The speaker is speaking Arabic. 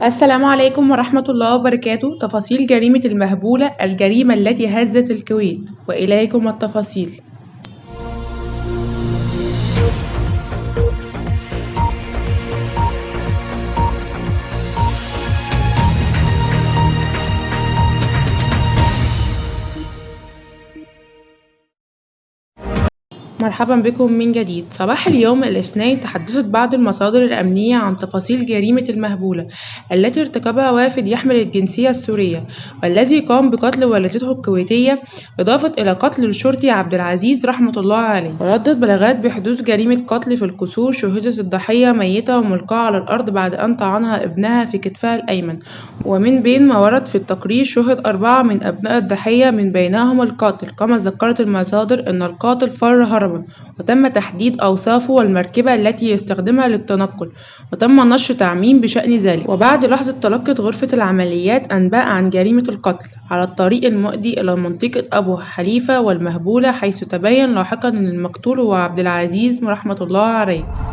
السلام عليكم ورحمة الله وبركاته. تفاصيل جريمة المهبولة، الجريمة التي هزت الكويت، وإليكم التفاصيل. مرحبا بكم من جديد. صباح اليوم الاثنين تحدثت بعض المصادر الأمنية عن تفاصيل جريمة المهبولة التي ارتكبها وافد يحمل الجنسية السورية، والذي قام بقتل والدته الكويتية، إضافة إلى قتل الشرطي عبد العزيز رحمة الله عليه. وردت بلاغات بحدوث جريمة قتل في القصور، شهدت الضحية ميتة وملقاة على الأرض بعد أن طعنها ابنها في كتفها الأيمن. ومن بين ما ورد في التقرير، شُهِد 4 من أبناء الضحية من بينهم القاتل، كما ذكرت المصادر أن القاتل فر هربًا، وتم تحديد أوصافه والمركبة التي يستخدمها للتنقل، وتم نشر تعميم بشأن ذلك. وبعد لحظة تلقت غرفة العمليات أنباء عن جريمة القتل على الطريق المؤدي إلى منطقة أبو حليفة والمهبولة، حيث تبين لاحقًا أن المقتول هو عبد العزيز رحمة الله عليه.